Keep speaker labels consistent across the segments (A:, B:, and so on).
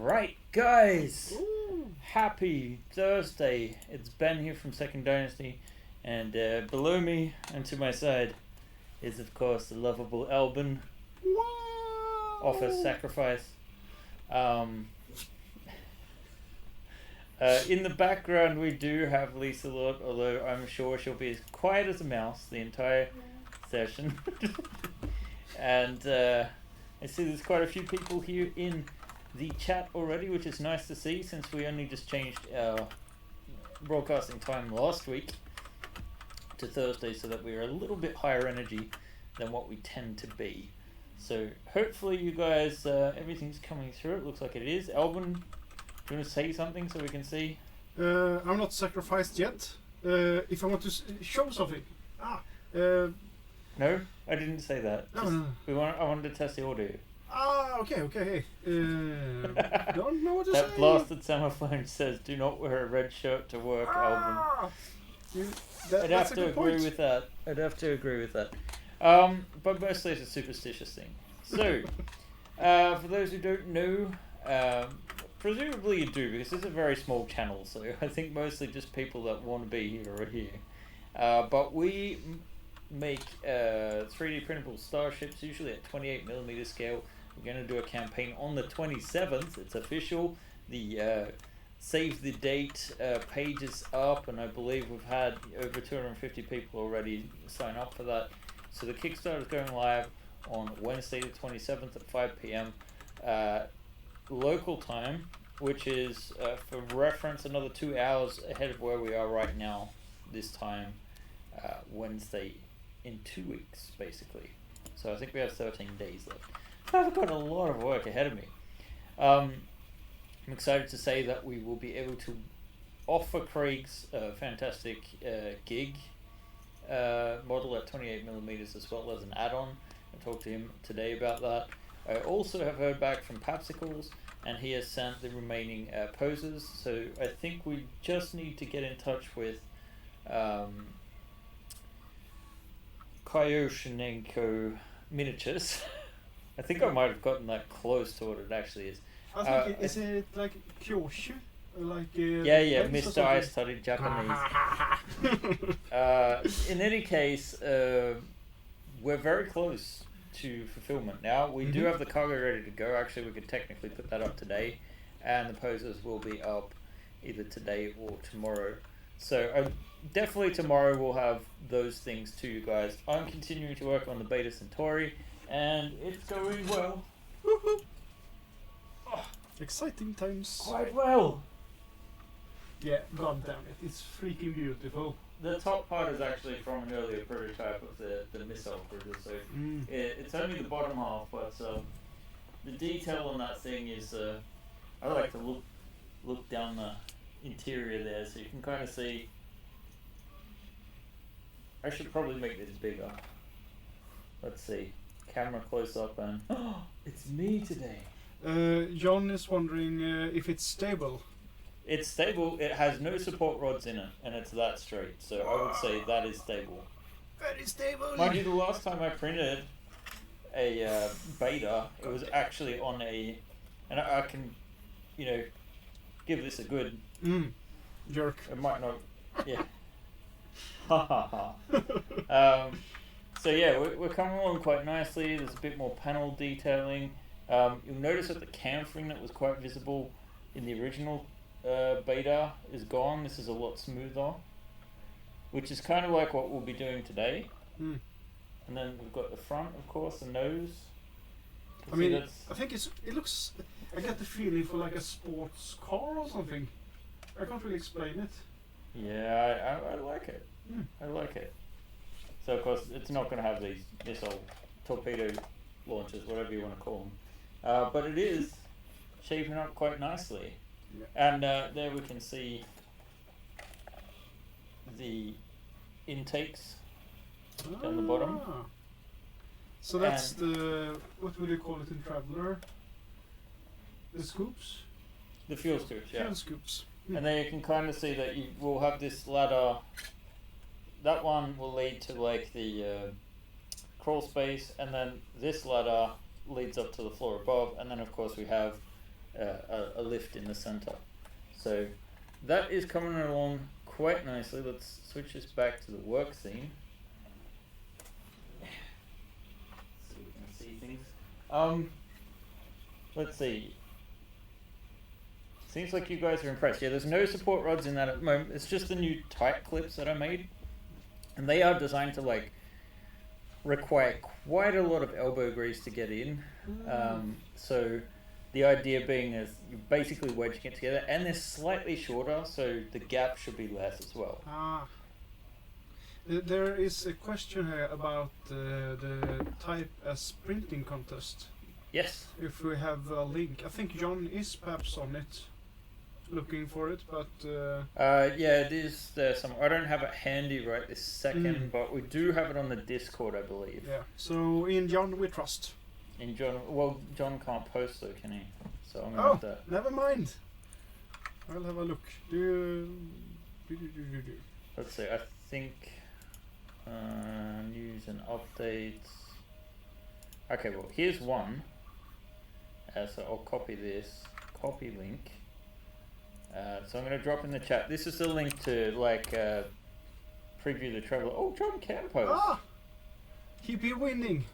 A: Right, guys.
B: Ooh.
A: Happy Thursday. It's Ben here from Second Dynasty, and below me and to my side is, of course, the lovable Albin.
B: Wow.
A: Offers sacrifice. In the background, we do have Lisa Lord, although I'm sure she'll be as quiet as a mouse the entire session. And I see there's quite a few people here in the chat already, which is nice to see, since we only just changed our broadcasting time last week to Thursday, so that we're a little bit higher energy than what we tend to be. So hopefully you guys, everything's coming through. It looks like it is. Albin, do you want to say something so we can see?
B: I'm not sacrificed yet. If I want to show something.
A: No, I didn't say that.
B: No.
A: I wanted to test the audio.
B: Okay. Don't know what to
A: That
B: say.
A: blasted Summerphone says, "Do not wear a red shirt to work, Albin." I'd have to agree with that. But mostly it's a superstitious thing. So, for those who don't know, presumably you do, because it's a very small channel, so I think mostly just people that want to be here are here. But we make 3D printable starships, usually at 28mm scale. We're going to do a campaign on the 27th. It's official. The save the date page is up, and I believe we've had over 250 people already sign up for that. So the Kickstarter is going live on Wednesday the 27th at 5 p.m. Local time, which is, for reference, another 2 hours ahead of where we are right now, this time, Wednesday in 2 weeks, basically. So I think we have 13 days left. I've got a lot of work ahead of me. I'm excited to say that we will be able to offer Craig's fantastic gig model at 28mm as well as an add-on. I talked to him today about that. I also have heard back from Papsicles, and he has sent the remaining poses. So I think we just need to get in touch with Kyoshinenko Miniatures. I think I might have gotten that close to what it actually is.
B: I think is it like Kyoshu? Like
A: yeah, Mr. I studied Japanese. In any case, we're very close to fulfillment now. We do have the cargo ready to go. Actually, we could technically put that up today, and the poses will be up either today or tomorrow. So definitely tomorrow we'll have those things to you guys. I'm continuing to work on the Beta Centauri, and it's going well.
B: Woohoo! Oh, exciting times.
A: Quite well.
B: Yeah, god damn it, it's freaking beautiful.
A: The top part is actually from an earlier prototype of the missile cruiser, so it's only the bottom half, but the detail on that thing is, I like to look down the interior there, so you can kind of see. I should probably make this bigger. Let's see, camera close up, and it's me today.
B: John is wondering if it's stable.
A: It's stable. It has no support rods in it, and it's that straight. So I would say that is stable.
B: Very stable.
A: Mind you, the last time I printed a beta, it was actually on a, and I can, give this a good
B: jerk.
A: It might not, yeah. Ha ha ha. So yeah, we're coming along quite nicely. There's a bit more panel detailing. You'll notice that the chamfering that was quite visible in the original beta is gone. This is a lot smoother, which is kind of like what we'll be doing today. And then we've got the front, of course, the nose.
B: I mean, I think it looks. I get the feeling for like a sports car or something. I can't really explain it.
A: Yeah, I like it. I like it. So of course it's not going to have these missile torpedo launchers, whatever you want to call them, but it is shaping up quite nicely.
B: Yeah.
A: And there we can see the intakes down the bottom.
B: So that's the, what would you call it in Traveller? The scoops?
A: The fuel scoops, yeah.
B: Fuel scoops.
A: And then you can kind of see that you will have this ladder. That one will lead to like the crawl space, and then this ladder leads up to the floor above, and then of course we have a lift in the center. So that is coming along quite nicely. Let's switch this back to the work scene. So we can see things. Let's see. Seems like you guys are impressed. Yeah, there's no support rods in that at the moment. It's just the new tight clips that I made. And they are designed to like require quite a lot of elbow grease to get in. So the idea being is you're basically wedging it together, and they're slightly shorter, so the gap should be less as well.
B: There is a question here about the type as printing contest.
A: Yes.
B: If we have a link. I think John is perhaps on it, looking for it, but...
A: yeah, it is there somewhere. I don't have it handy right this second, but we do have it on the Discord, I believe.
B: Yeah, so in John we trust.
A: In John, well, John can't post though, can he? So I'm gonna have to...
B: never mind. I'll have a look.
A: Let's see, I think... news and updates... Okay, well, here's one. So I'll copy this. Copy link. So I'm going to drop in the chat. This is the link to, like, preview the Traveller. Oh, John can post.
B: He be winning.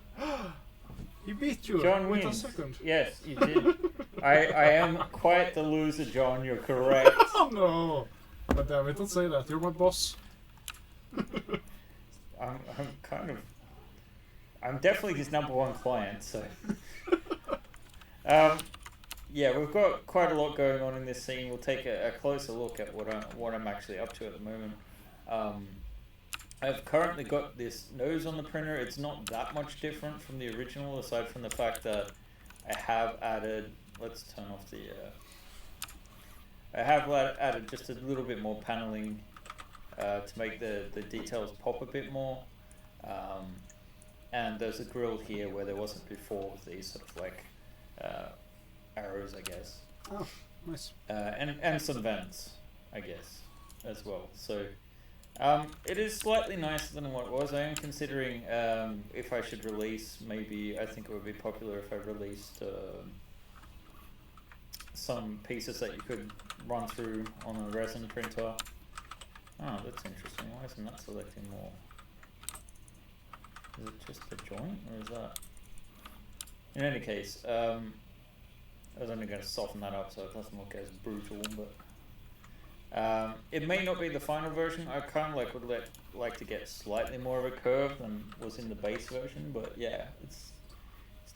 B: He beat you.
A: John
B: with
A: wins.
B: a second.
A: Yes, you did. I am quite the loser, John. You're correct.
B: Oh, no. But damn it, don't say that. You're my boss.
A: I'm definitely his #1 client, so... yeah, we've got quite a lot going on in this scene. We'll take a closer look at what I'm actually up to at the moment. I've currently got this nose on the printer. It's not that much different from the original, aside from the fact that I have added... Let's turn off the... I have added just a little bit more paneling to make the details pop a bit more. And there's a grill here where there wasn't before, with these sort of like arrows, I guess.
B: Oh, nice.
A: And some vents, I guess, as well. So it is slightly nicer than what it was. I am considering if I should release, maybe I think it would be popular if I released some pieces that you could run through on a resin printer. Oh, that's interesting. Why isn't that selecting more? Is it just the joint, or is that... In any case, I was only going to soften that up so it doesn't look as brutal, but... it may not be the final version. I kind of would like to get slightly more of a curve than was in the base version, but yeah, it's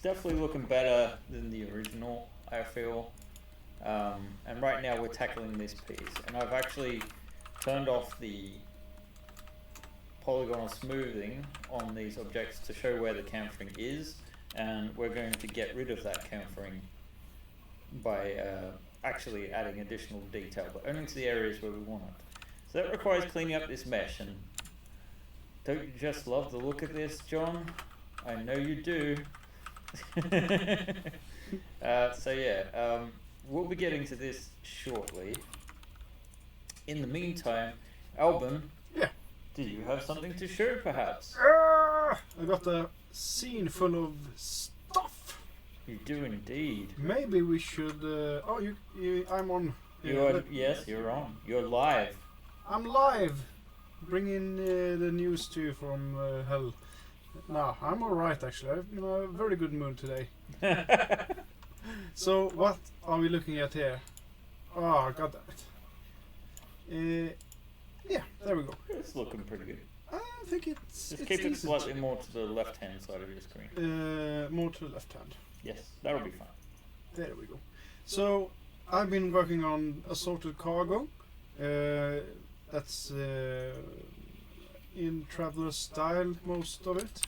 A: definitely looking better than the original, I feel. And right now we're tackling this piece, and I've actually turned off the polygonal smoothing on these objects to show where the chamfering is, and we're going to get rid of that chamfering by actually adding additional detail, but only to the areas where we want it. So that requires cleaning up this mesh, and don't you just love the look of this, John? I know you do. So yeah, we'll be getting to this shortly. In the meantime, Albin,
B: yeah.
A: Do you have something to show, perhaps?
B: I got a scene full of stuff.
A: You do indeed.
B: Maybe we should... I'm on.
A: Yes, you're on. You're live.
B: I'm live. Bringing the news to you from hell. No, I'm alright actually. I'm in a very good mood today. So, what are we looking at here? Oh, god damn it. Yeah, there we go.
A: It's looking pretty good.
B: I think it's...
A: Just keep it slightly more to the left-hand side of your screen.
B: More to the left hand.
A: Yes, that'll be fine.
B: There we go. So, I've been working on assorted cargo. That's in traveler style, most of it.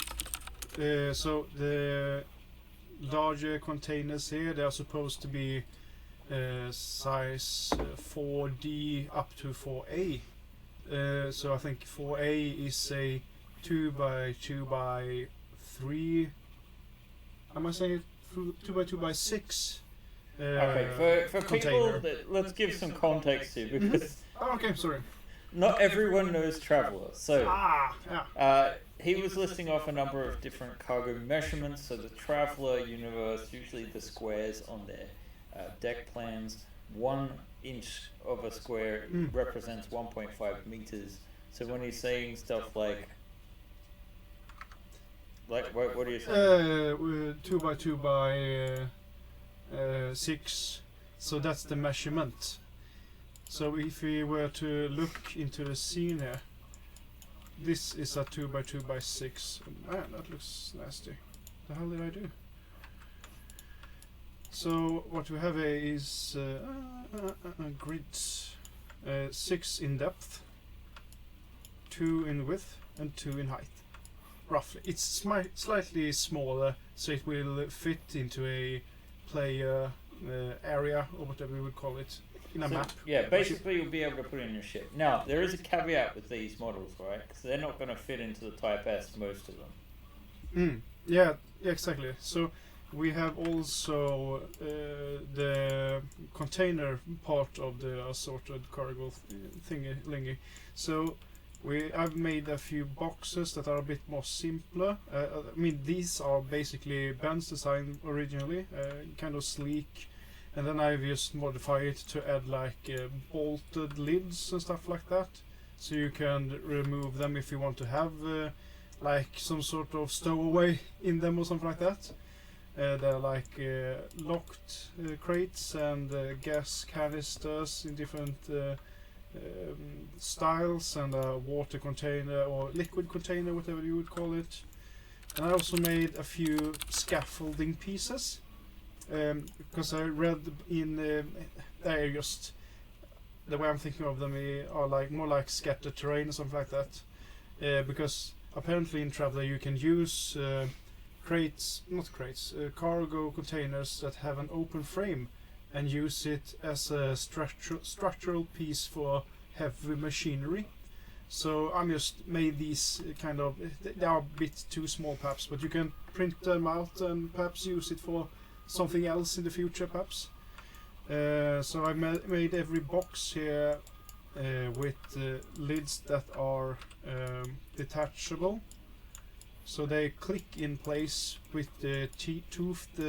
B: So, the larger containers here, they are supposed to be size 4D up to 4A. So I think 4A is a 2x2x3. Am I saying it? 2x2x6.
A: Okay, for
B: container.
A: people, let's give some context here, because
B: okay, sorry.
A: not everyone knows Traveller. So
B: yeah.
A: he was listing off a number of different cargo measurements. So the Traveller universe, usually the squares on there, deck plans. 1 inch of a square represents 1.5 meters. So when he's saying stuff like what are you saying?
B: 2 by 2 by 6. So that's the measurement. So if we were to look into the scene here, this is a 2 by 2 by 6. Man, that looks nasty. The hell did I do? So what we have here is grids, 6 in depth, 2 in width, and 2 in height. Roughly, it's slightly smaller, so it will fit into a player area, or whatever we would call it, in a map.
A: Yeah, basically you'll be able to put in your ship. Now, there is a caveat with these models, right? Because they're not going to fit into the Type S, most of them.
B: Yeah, exactly. So we have also the container part of the assorted cargo thingy. So I've made a few boxes that are a bit more simpler. I mean, these are basically Ben's design originally, kind of sleek, and then I've just modified it to add like bolted lids and stuff like that, so you can remove them if you want to have like some sort of stowaway in them or something like that. They're like locked crates and gas canisters in different styles, and a water container or liquid container, whatever you would call it. And I also made a few scaffolding pieces, because I read in they're just the way I'm thinking of them are like more like scattered terrain or something like that, because apparently in Traveller you can use cargo containers that have an open frame and use it as a structural piece for heavy machinery. So I just made these kind of, they are a bit too small perhaps, but you can print them out and perhaps use it for something else in the future perhaps. So I made every box here with lids that are detachable. So they click in place with the toothed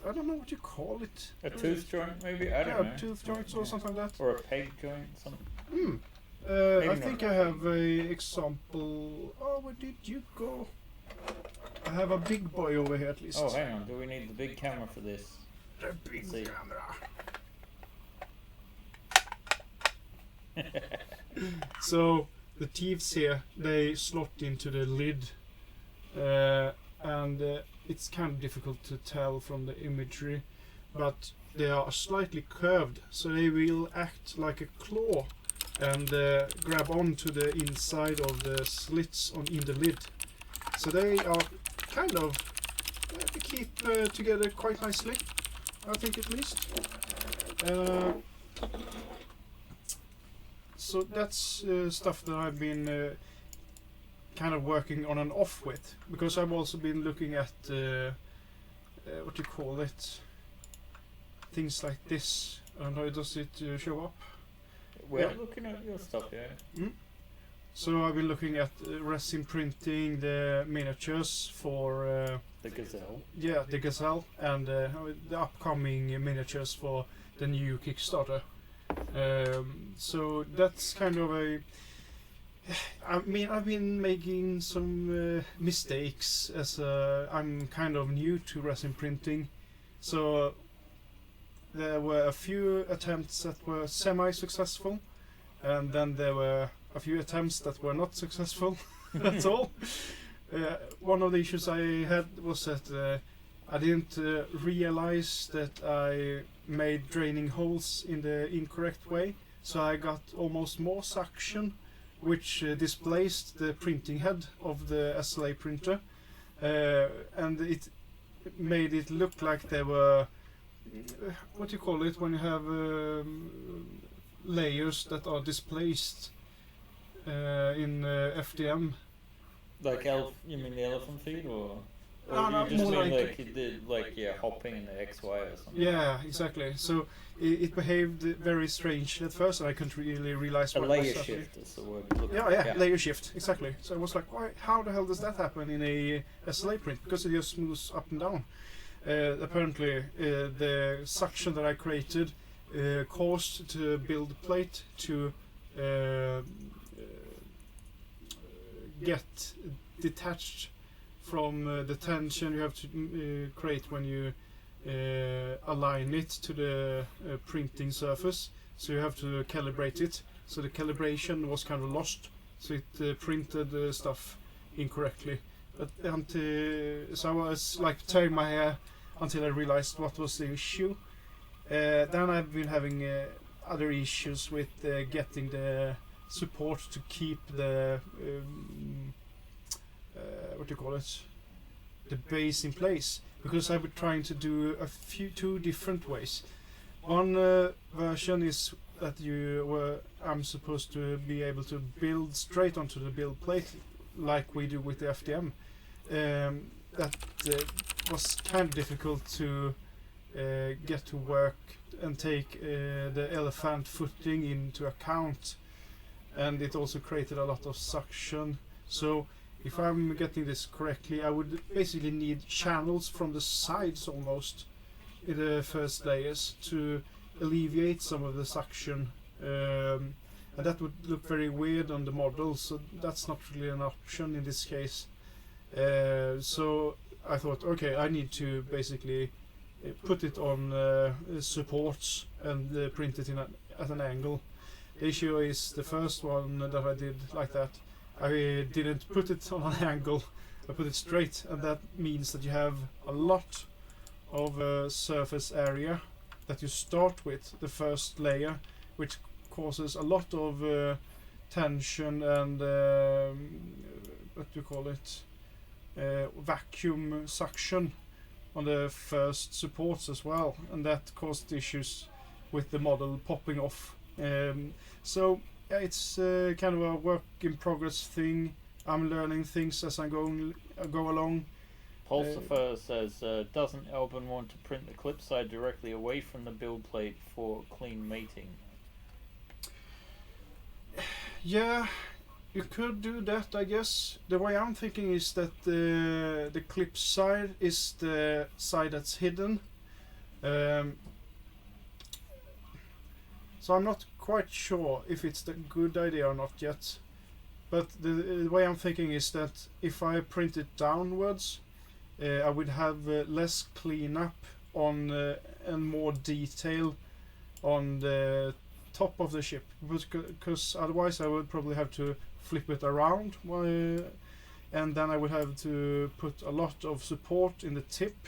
B: I don't know what you call it.
A: A tooth joint, maybe? I don't know.
B: Tooth joints or something like that.
A: Or a peg joint, something.
B: I think I have a example. Oh, where did you go? I have a big boy over here at least.
A: Oh, hang on. Do we need the big camera for this?
B: The big camera. So the teeth here, they slot into the lid, and it's kind of difficult to tell from the imagery, but they are slightly curved, so they will act like a claw and grab onto the inside of the slits in the lid. So they are kind of keep together quite nicely, I think at least. So that's stuff that I've been kind of working on and off with, because I've also been looking at what do you call it, things like this. I don't know, does it show up?
A: We're looking at your stuff, yeah.
B: So I've been looking at resin printing the miniatures for
A: the Gazelle.
B: Yeah, the Gazelle, and the upcoming miniatures for the new Kickstarter. So that's kind of I mean, I've been making some mistakes as I'm kind of new to resin printing. So there were a few attempts that were semi-successful, and then there were a few attempts that were not successful at all. One of the issues I had was that I didn't realize that I made draining holes in the incorrect way, so I got almost more suction, which displaced the printing head of the SLA printer, and it made it look like there were, what do you call it, when you have layers that are displaced in FDM.
A: Like you mean the elephant feed, or
B: No,
A: you just
B: more
A: mean
B: like-
A: like it did, like hopping in the XY or something?
B: Yeah, exactly. So it behaved very strange at first, and I couldn't really realize
A: A
B: what
A: layer
B: was happening.
A: shift is the word. we're looking
B: Yeah,
A: at.
B: layer shift, exactly. So I was like, why? How the hell does that happen in a SLA print? Because it just moves up and down. apparently the suction that I created caused the build plate to get detached from the tension you have to create when you align it to the printing surface. So you have to calibrate it. So the calibration was kind of lost. So it printed the stuff incorrectly. But so I was like tearing my hair until I realized what was the issue. Then I've been having other issues with getting the support to keep the what do you call it, the base in place, because I've been trying to do two different ways. One version is that I'm supposed to be able to build straight onto the build plate like we do with the FDM. That was kind of difficult to get to work and take the elephant footing into account, and it also created a lot of suction. So if I'm getting this correctly, I would basically need channels from the sides almost in the first layers to alleviate some of the suction, and that would look very weird on the model, so that's not really an option in this case. So I thought, okay, I need to basically put it on supports and print it at an angle. The issue is the first one that I did like that, I didn't put it on an angle, I put it straight, and that means that you have a lot of surface area that you start with, the first layer, which causes a lot of tension and what do you call it, vacuum suction on the first supports as well, and that caused issues with the model popping off. So yeah, it's kind of a work in progress thing. I'm learning things as I go along.
A: Pulsifer says, doesn't Albin want to print the clip side directly away from the build plate for clean mating?
B: Yeah, you could do that, I guess. The way I'm thinking is that the clip side is the side that's hidden. So I'm not quite sure if it's the good idea or not yet. But the way I'm thinking is that if I print it downwards, I would have less cleanup on and more detail on the top of the ship, because otherwise I would probably have to flip it around, and then I would have to put a lot of support in the tip,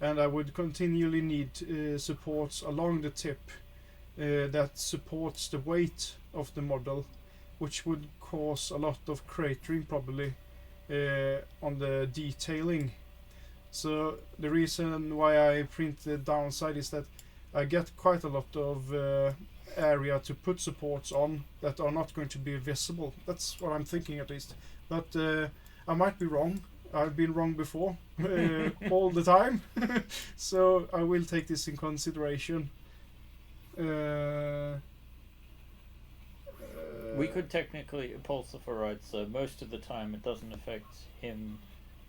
B: and I would continually need supports along the tip that supports the weight of the model, which would cause a lot of cratering probably on the detailing. So the reason why I print the downside is that I get quite a lot of area to put supports on that are not going to be visible. That's what I'm thinking at least. But I might be wrong. I've been wrong before all the time. So I will take this in consideration.
A: We could technically Pulsifer, right? So most of the time it doesn't affect him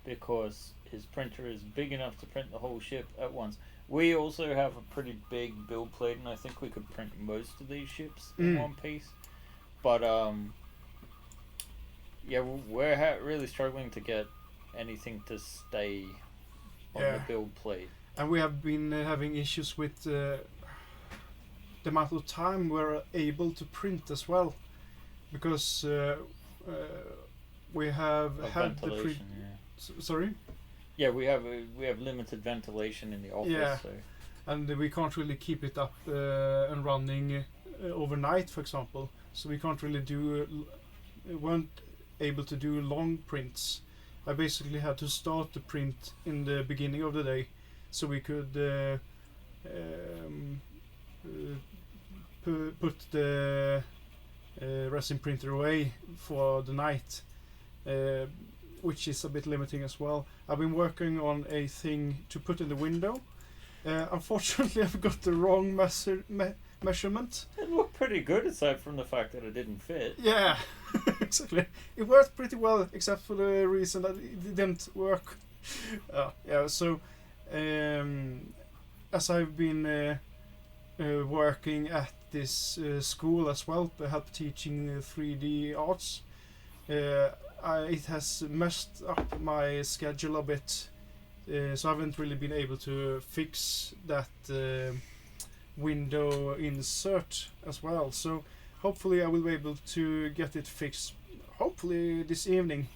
A: because his printer is big enough to print the whole ship at once. We also have a pretty big build plate, and I think we could print most of these ships in one piece. But yeah, we're really struggling to get anything to stay on the build plate.
B: And we have been having issues with the amount of time we're able to print as well, because we have had the print. Sorry.
A: Yeah, we have limited ventilation in the office. Yeah, so.
B: And we can't really keep it up and running overnight, for example. So we can't really weren't able to do long prints. I basically had to start the print in the beginning of the day, so we could put the resin printer away for the night. Which is a bit limiting as well. I've been working on a thing to put in the window. Unfortunately, I've got the wrong measurement.
A: It looked pretty good, aside from the fact that it didn't fit.
B: Yeah, exactly. It worked pretty well, except for the reason that it didn't work. Yeah, so as I've been working at this school as well, help teaching 3D arts, it has messed up my schedule a bit, so I haven't really been able to fix that window insert as well. So hopefully I will be able to get it fixed, hopefully this evening,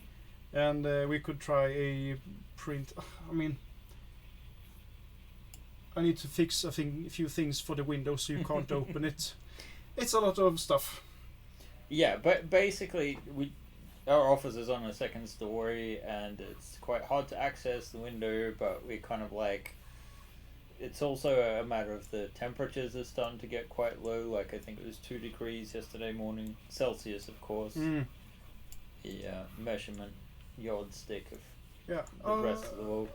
B: and we could try a print. I mean, I need to fix a few things for the window so you can't open it. It's a lot of stuff.
A: Yeah, but basically our office is on a second story and it's quite hard to access the window, but we kind of like, it's also a matter of the temperatures are starting to get quite low. Like I think it was 2 degrees yesterday morning, Celsius of course. The measurement yardstick of the rest of the world.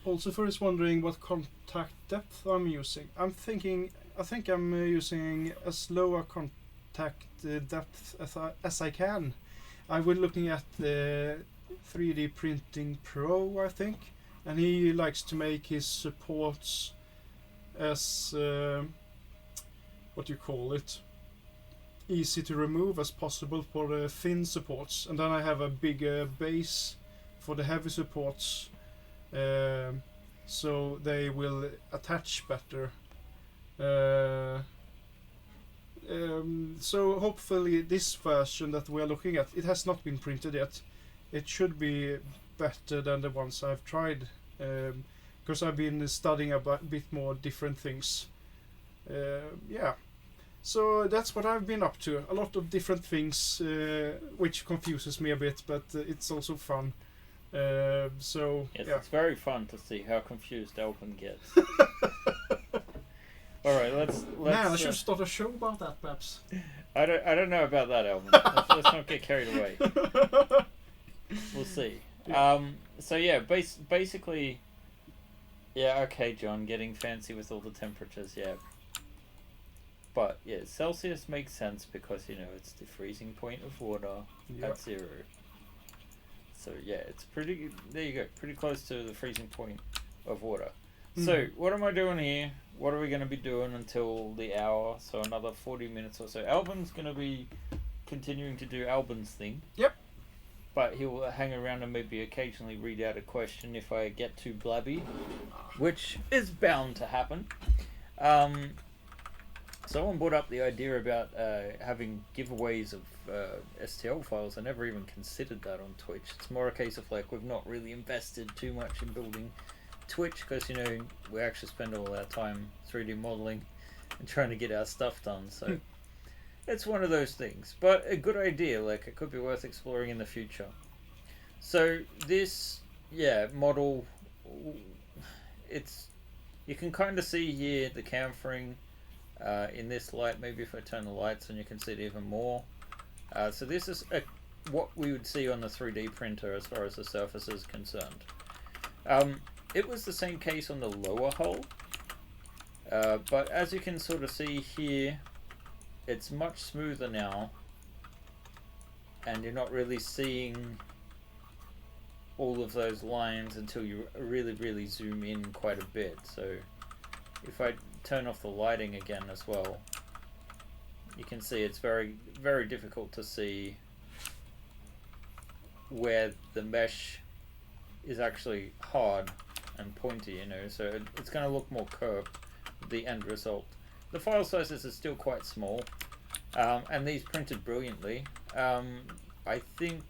B: Also, first wondering what contact depth I'm using. I think I'm using as low a contact depth as I can. I was looking at the 3D Printing Pro, I think, and he likes to make his supports as easy to remove as possible for the thin supports, and then I have a bigger base for the heavy supports, so they will attach better. So hopefully this version that we are looking at, it has not been printed yet. It should be better than the ones I've tried, because I've been studying a bit more different things. So that's what I've been up to. A lot of different things, which confuses me a bit, but it's also fun. Yes,
A: it's very fun to see how confused Albin gets. All right, let's.
B: Man, I should start a show about that, perhaps.
A: I don't know about that, Albin. let's not get carried away. We'll see.
B: Yeah.
A: So yeah, basically, yeah. Okay, John, getting fancy with all the temperatures, yeah. But yeah, Celsius makes sense because it's the freezing point of water at 0. So yeah, it's pretty. There you go, pretty close to the freezing point of water. So what am I doing here? What are we going to be doing until the hour? So another 40 minutes or so. Albin's going to be continuing to do Albin's thing.
B: Yep.
A: But he'll hang around and maybe occasionally read out a question if I get too blabby, which is bound to happen. Someone brought up the idea about having giveaways of STL files. I never even considered that on Twitch. It's more a case of like we've not really invested too much in building Twitch because we actually spend all our time 3D modeling and trying to get our stuff done. So it's one of those things, but a good idea. Like it could be worth exploring in the future. So this model, you can kind of see here the chamfering in this light. Maybe if I turn the lights on, you can see it even more. So this is what we would see on the 3D printer as far as the surface is concerned. It was the same case on the lower hull, but as you can sort of see here, it's much smoother now, and you're not really seeing all of those lines until you really, really zoom in quite a bit. So if I turn off the lighting again as well, you can see it's very, very difficult to see where the mesh is actually hard and pointy, so it's going to look more curved, the end result. The file sizes are still quite small, and these printed brilliantly. I think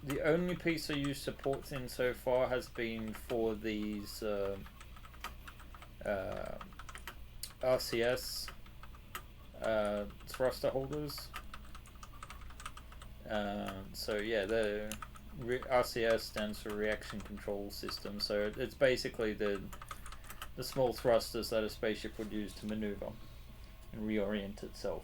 A: the only piece I used supports in so far has been for these RCS thruster holders. So yeah, the RCS stands for Reaction Control System. So it's basically the small thrusters that a spaceship would use to maneuver and reorient itself.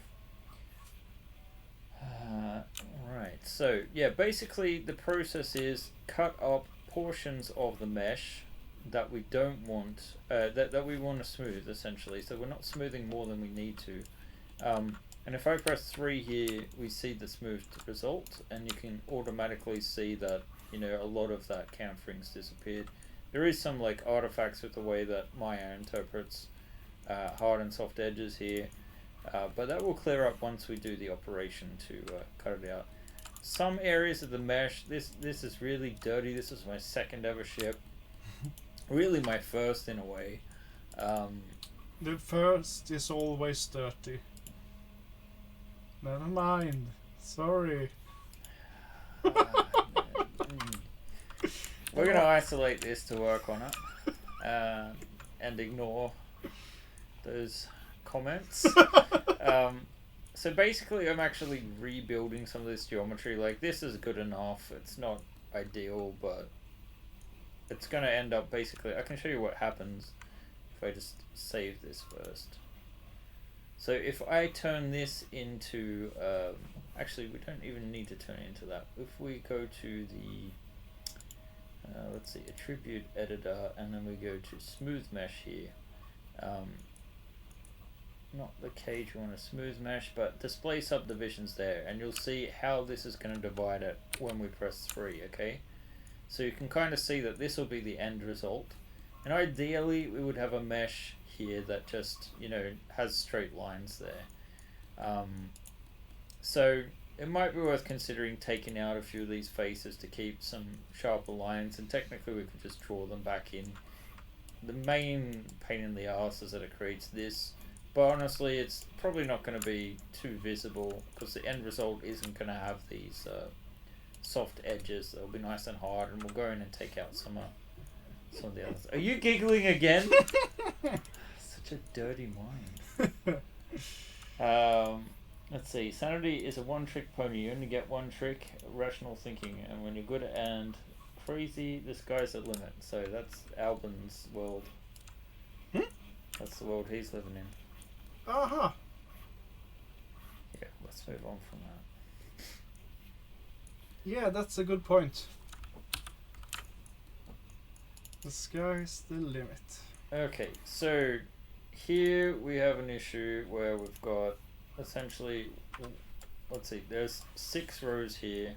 A: Right. So yeah, basically the process is cut up portions of the mesh that we don't want, that we want to smooth essentially. So we're not smoothing more than we need to. And if I press 3 here, we see the smoothed result, and you can automatically see that you know, a lot of that chamfering's disappeared. There is some like artifacts with the way that Maya interprets hard and soft edges here, but that will clear up once we do the operation to cut it out. Some areas of the mesh, this is really dirty. This is my second ever ship. Really my first in a way.
B: The first is always dirty. Never mind. Sorry.
A: We're going to isolate this to work on it and ignore those comments. So basically I'm actually rebuilding some of this geometry. Like, this is good enough. It's not ideal, but it's going to end up basically... I can show you what happens if I just save this first. So if I turn this into... actually, we don't even need to turn it into that. If we go to the... let's see, attribute editor, and then we go to smooth mesh here. Not the cage, we want a smooth mesh, but display subdivisions there, and you'll see how this is going to divide it when we press 3, okay? So you can kind of see that this will be the end result, and ideally we would have a mesh here that just, you know, has straight lines there. So it might be worth considering taking out a few of these faces to keep some sharper lines, and technically we could just draw them back in. The main pain in the arse is that it creates this, but honestly it's probably not going to be too visible because the end result isn't going to have these soft edges. They'll be nice and hard, and we'll go in and take out some of the others. Are you giggling again? Such a dirty mind. Let's see, sanity is a one-trick pony. You only get one trick, rational thinking, and when you're good and crazy, the sky's the limit. So that's Albin's world. That's the world he's living in.
B: Aha!
A: Yeah, let's move on from that.
B: Yeah, that's a good point. The sky's the limit.
A: Okay, so here we have an issue where we've got essentially, let's see, there's 6 rows here,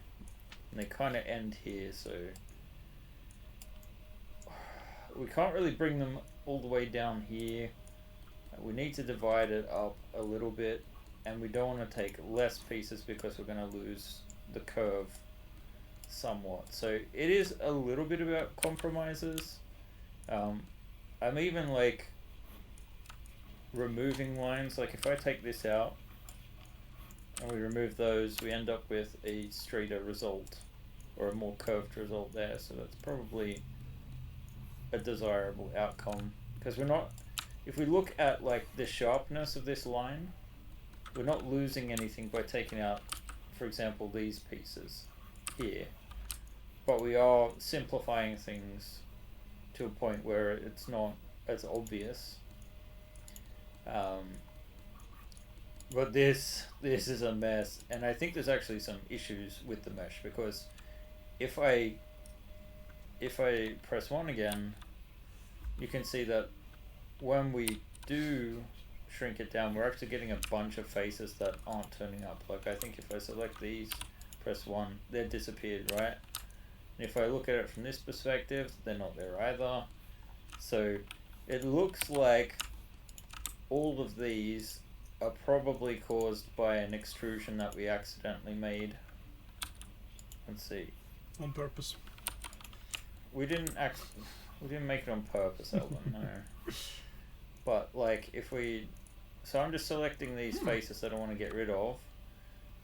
A: and they kind of end here, so we can't really bring them all the way down here. We need to divide it up a little bit, and we don't want to take less pieces because we're going to lose the curve somewhat. So it is a little bit about compromises. I'm even like removing lines. Like if I take this out and we remove those, we end up with a straighter result or a more curved result there. So that's probably a desirable outcome, because we're not, if we look at like the sharpness of this line, we're not losing anything by taking out, for example, these pieces here, but we are simplifying things to a point where it's not as obvious. But this is a mess, and I think there's actually some issues with the mesh, because if I press 1 again, you can see that when we do shrink it down, we're actually getting a bunch of faces that aren't turning up. Like I think if I select these, press 1, they're disappeared, right? And if I look at it from this perspective, they're not there either. So it looks like all of these are probably caused by an extrusion that we accidentally made. Let's see.
B: On purpose.
A: We didn't make it on purpose, Albin, no. But like if we, so I'm just selecting these faces that I want to get rid of,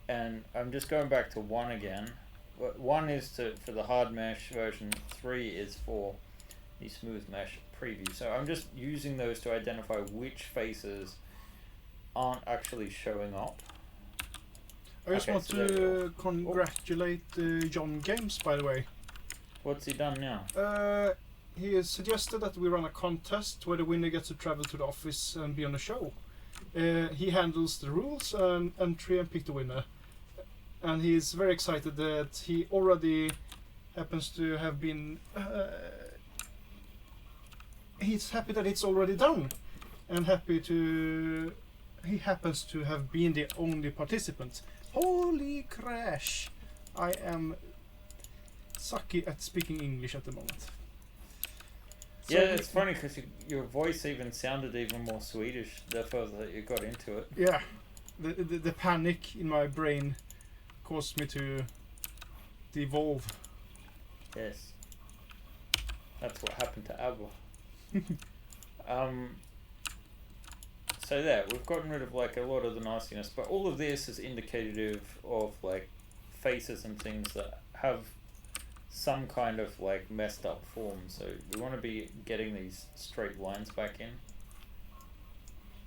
A: and I'm just going back to 1 again. 1 is for the hard mesh version, 3 is for the smooth mesh preview. So I'm just using those to identify which faces aren't actually showing up.
B: I just want to congratulate John Games, by the way.
A: What's he done now?
B: He has suggested that we run a contest where the winner gets to travel to the office and be on the show. He handles the rules and entry and pick the winner. And he is very excited that he already happens to have been... he's happy that it's already done. And happy to... He happens to have been the only participant. Holy crash! I am sucky at speaking English at the moment. So
A: Yeah, it's funny because your voice even sounded even more Swedish the further that you got into it.
B: Yeah, the panic in my brain caused me to devolve.
A: Yes. That's what happened to ABBA. So there, we've gotten rid of like a lot of the nastiness, but all of this is indicative of like faces and things that have some kind of like messed up form. So we want to be getting these straight lines back in.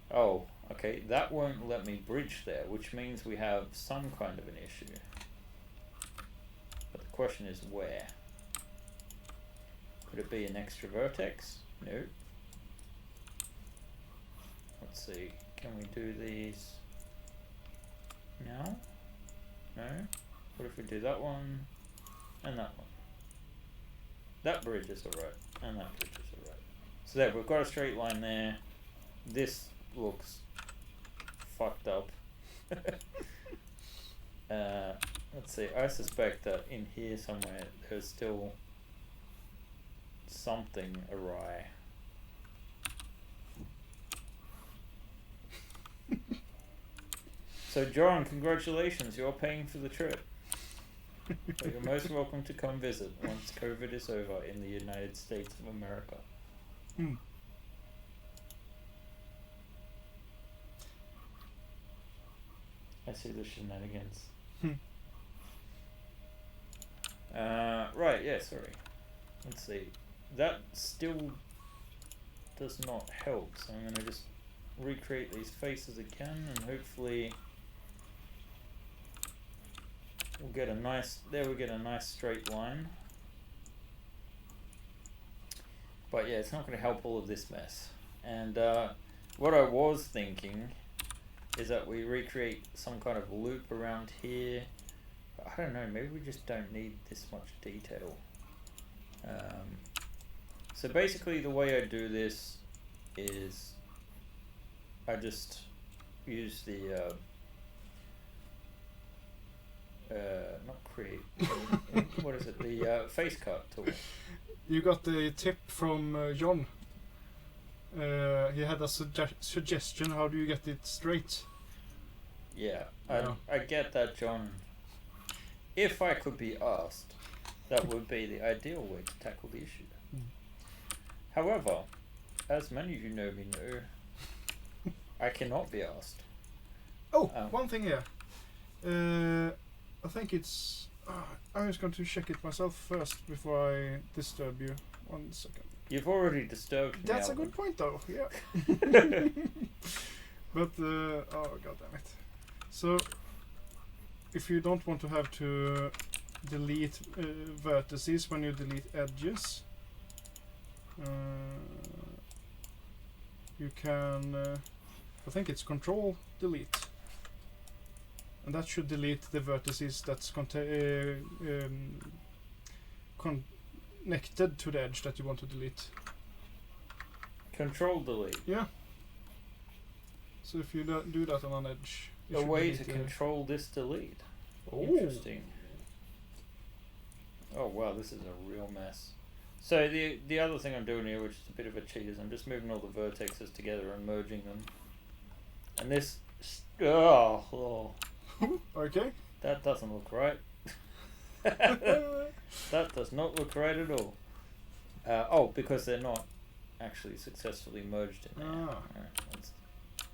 A: Oh, okay, that won't let me bridge there, which means we have some kind of an issue. But the question is where? Could it be an extra vertex? No. Let's see, can we do these now? No? What if we do that one and that one? That bridge is alright, and that bridge is alright. So there, we've got a straight line there. This looks fucked up. Let's see, I suspect that in here somewhere there's still something awry. So John, congratulations, you're paying for the trip. But you're most welcome to come visit once COVID is over in the United States of America. I see the shenanigans. Right, yeah, sorry. Let's see. That still does not help, so I'm going to just recreate these faces again and hopefully we'll get a nice, there we get a nice straight line. But yeah, it's not going to help all of this mess. And what I was thinking is that we recreate some kind of loop around here. I don't know, maybe we just don't need this much detail. So basically the way I do this is I just use the not create, what is it, the face cut tool.
B: You got the tip from John. He had a suggestion, how do you get it straight?
A: Yeah, I get that, John. If I could be asked, that would be the ideal way to tackle the issue. However, as many of you know me know, I cannot be asked.
B: Oh, one thing here. I think it's... I was going to check it myself first before I disturb you. 1 second.
A: You've already disturbed me.
B: That's a good point though, yeah. But, oh god damn it. So, if you don't want to have to delete vertices when you delete edges, you can, I think it's Control Delete, and that should delete the vertices that's connected to the edge that you want to delete.
A: Control Delete?
B: Yeah. So if you do that on an edge,
A: a way to control this delete.
B: Oh.
A: Interesting. Oh wow, this is a real mess. So the other thing I'm doing here, which is a bit of a cheat, is I'm just moving all the vertexes together and merging them. And this, oh.
B: Okay.
A: That doesn't look right. That does not look right at all. Oh, because they're not actually successfully merged in there. Alright, let's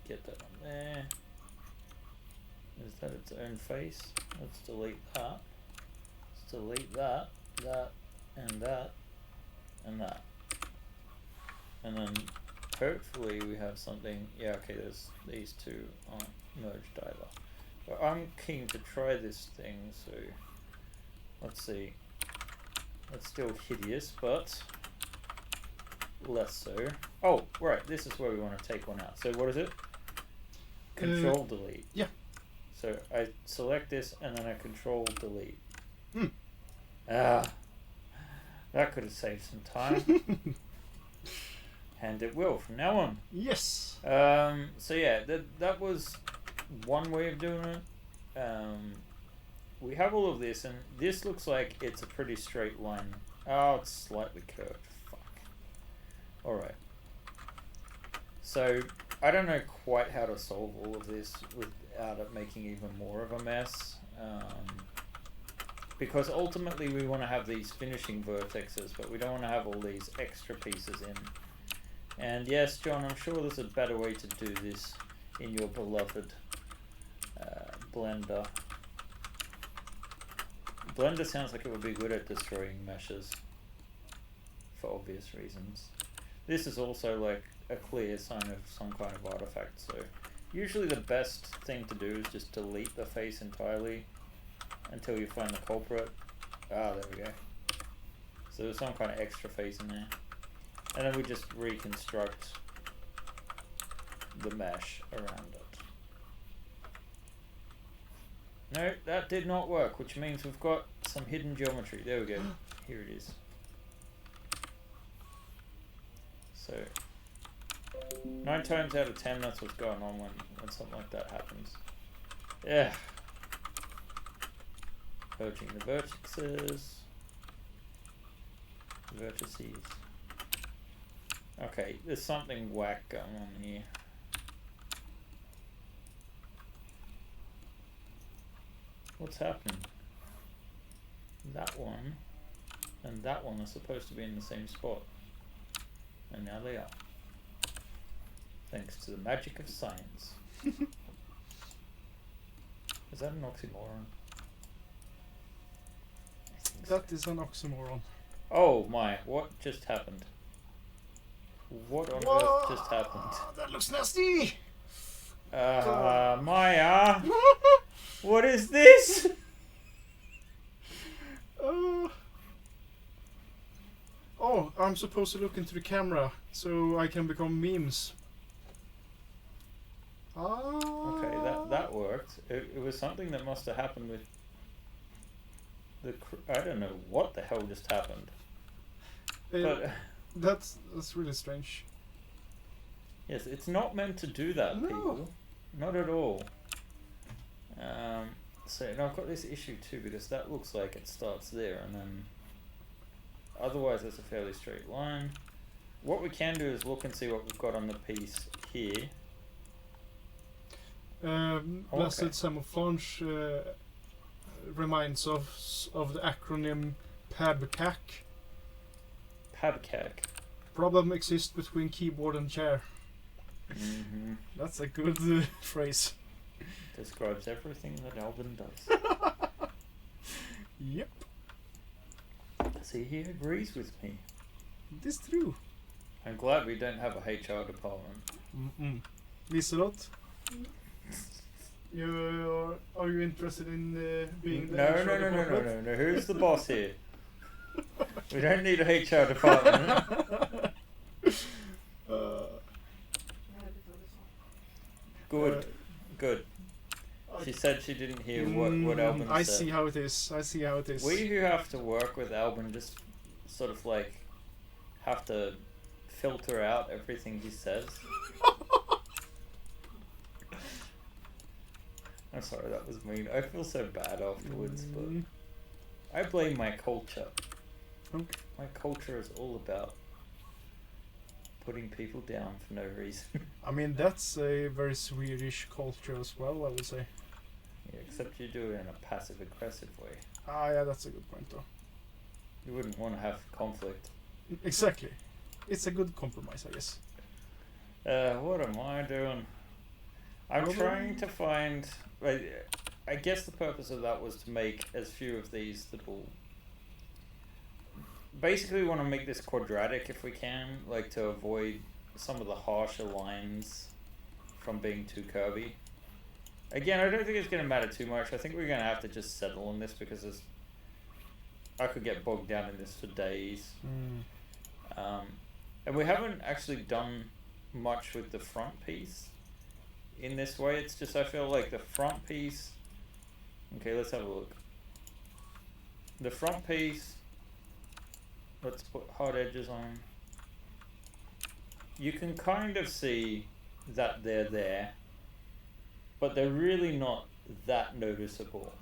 A: get that on there. Is that its own face? Let's delete that. Let's delete that, that, and that, and that. And then hopefully we have something. Yeah, okay, there's these two aren't merged either. But I'm keen to try this thing, so let's see. That's still hideous, but less so. Oh, right, this is where we want to take one out. So what is it? Control delete.
B: Yeah.
A: So I select this and then I control delete. That could have saved some time. And it will from now on.
B: Yes.
A: So yeah, that was one way of doing it. we have all of this, and this looks like it's a pretty straight line. Oh, it's slightly curved. Fuck. Alright. So, I don't know quite how to solve all of this without it making even more of a mess. Because ultimately we want to have these finishing vertexes, but we don't want to have all these extra pieces in. And yes, John, I'm sure there's a better way to do this in your beloved Blender. Blender sounds like it would be good at destroying meshes for obvious reasons. This is also like a clear sign of some kind of artifact, so usually the best thing to do is just delete the face entirely until you find the culprit. Ah, there we go. So there's some kind of extra face in there. And then we just reconstruct the mesh around it. No, that did not work, which means we've got some hidden geometry. There we go. Here it is. So, 9 times out of 10, that's what's going on when something like that happens. Yeah. Merging the vertices. Vertices. Okay, there's something whack going on here. What's happening? That one and that one are supposed to be in the same spot. And now they are. Thanks to the magic of science. Is that an oxymoron?
B: That is an oxymoron.
A: Oh my, what just happened? What on earth just happened?
B: That looks nasty!
A: Maya! What is this?
B: Oh, I'm supposed to look into the camera so I can become memes.
A: Okay, that worked. It was something that must have happened with the I don't know what the hell just happened. But
B: that's really strange.
A: Yes, it's not meant to do that,
B: No.
A: people. Not at all. So now I've got this issue too, because that looks like it starts there and then otherwise it's a fairly straight line. What we can do is look and see what we've got on the piece here.
B: Blessed Camouflage reminds us of the acronym PABCAC.
A: PABCAC.
B: Problem exists between keyboard and chair.
A: Mm-hmm.
B: That's a good phrase.
A: Describes everything that Albin does.
B: Yep.
A: See, he agrees with me.
B: It is true.
A: I'm glad we don't have a HR department.
B: Liselot? Are you interested in being the
A: No. Who's the boss here? We don't need a HR department. Good. She said she didn't hear what Albin said.
B: I see how it is.
A: We who have to work with Albin just sort of like have to filter out everything he says. I'm sorry, that was mean. I feel so bad afterwards, but I blame my culture.
B: Okay.
A: My culture is all about putting people down for no reason.
B: I mean, that's a very Swedish culture as well, I would say.
A: Yeah, except you do it in a passive-aggressive way.
B: Ah, yeah, that's a good point, though.
A: You wouldn't want to have conflict.
B: Exactly. It's a good compromise, I guess.
A: What am I doing? I'm trying to find... I guess the purpose of that was to make as few of these little... Basically, we want to make this quadratic if we can, like to avoid some of the harsher lines from being too curvy. Again, I don't think it's going to matter too much. I think we're going to have to just settle on this because I could get bogged down in this for days. And we haven't actually done much with the front piece in this way. It's just I feel like the front piece... Okay, let's have a look. The front piece... Let's put hard edges on. You can kind of see that they're there, but they're really not that noticeable.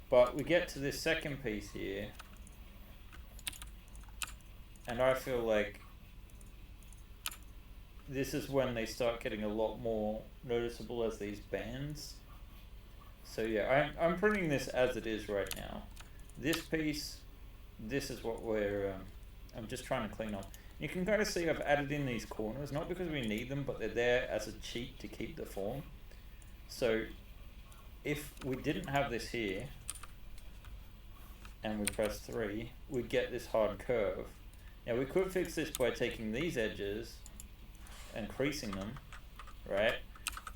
A: But we get to this second piece here, and I feel like this is when they start getting a lot more noticeable as these bands. So yeah, I'm printing this as it is right now. This piece, this is what we're, I'm just trying to clean up. You can kind of see I've added in these corners, not because we need them, but they're there as a cheat to keep the form. So if we didn't have this here, and we press 3, we'd get this hard curve. Now we could fix this by taking these edges and creasing them, right?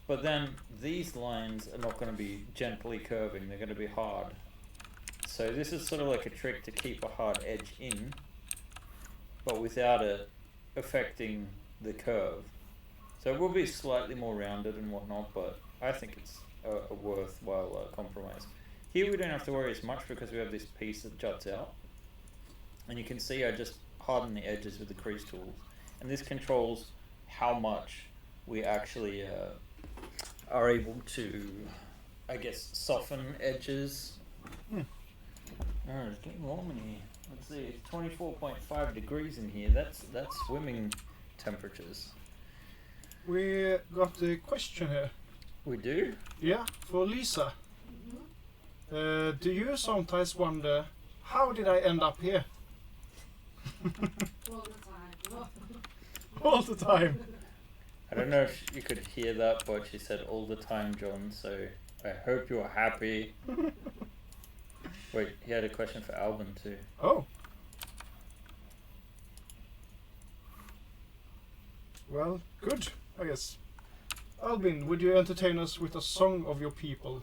A: But then these lines are not going to be gently curving, they're going to be hard. So this is sort of like a trick to keep a hard edge in, but without it affecting the curve. So it will be slightly more rounded and whatnot, but I think it's a worthwhile compromise. Here we don't have to worry as much because we have this piece that juts out. And you can see I just harden the edges with the crease tools. And this controls how much we actually are able to, I guess, soften edges. Oh, it's getting warm in here. Let's see, it's 24.5 degrees in here. That's swimming temperatures.
B: We got a question here.
A: We do?
B: Yeah, for Lisa. Do you sometimes wonder, how did I end up here?
C: All the time.
B: All the time.
A: I don't know if you could hear that, but she said all the time, John, so I hope you're happy. Wait, he had a question for Albin too.
B: Oh. Well, good, I guess. Albin, would you entertain us with a song of your people?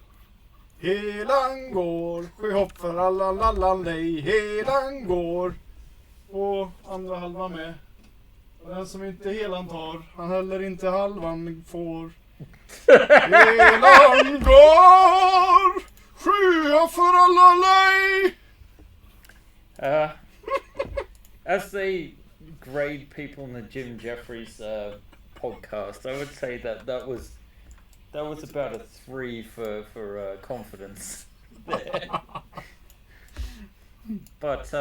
B: Helan går, sjöhopp för alla lallan lej. Helan går. Och andra halvan med. Och den som inte helan tar, han heller inte halvan får. Helan går, sjöhopp för alla lej.
A: As they grade people in the Jim Jeffries podcast, I would say that was about a 3 for confidence there. But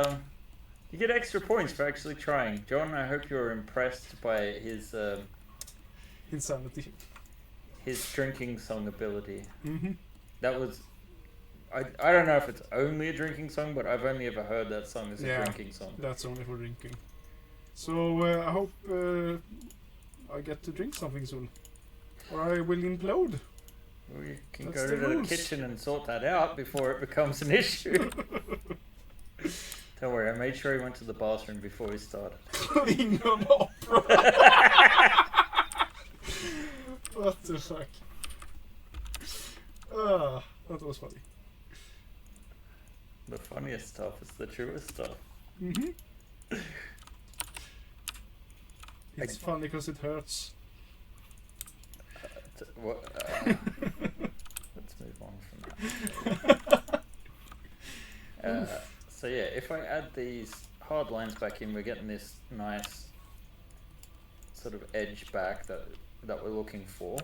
A: you get extra points for actually trying. John, I hope you're impressed by his
B: insanity,
A: his drinking song ability.
B: Mm-hmm.
A: That was, I don't know if it's only a drinking song, but I've only ever heard that song as a drinking song.
B: That's only for drinking. So I hope I get to drink something soon, or I will implode.
A: We can
B: That's
A: go
B: the
A: to the
B: rules.
A: kitchen and sort that out before it becomes an issue. Don't worry, I made sure he went to the bathroom before we started.
B: Ingen opera. What the fuck? That was funny.
A: The funniest stuff is the truest stuff.
B: Mm-hmm. It's funny because it hurts.
A: Let's move on from that. So yeah, if I add these hard lines back in, we're getting this nice sort of edge back that we're looking for.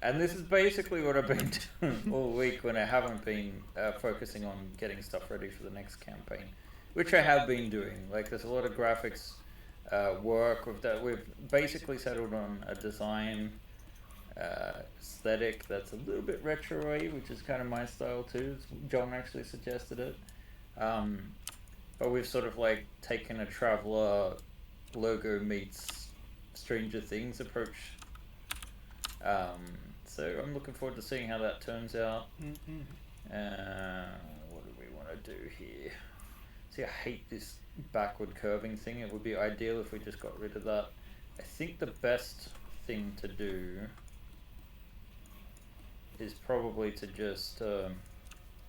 A: And this is basically what I've been doing all week when I haven't been focusing on getting stuff ready for the next campaign, which I have been doing. Like, there's a lot of graphics work we've basically settled on a design aesthetic that's a little bit retro-y, which is kind of my style too. John actually suggested it, but we've sort of like taken a Traveller logo meets Stranger Things approach. So I'm looking forward to seeing how that turns out.
B: Mm-hmm.
A: What do we want to do here? See, I hate this backward curving thing. It would be ideal if we just got rid of that. I think the best thing to do is probably to just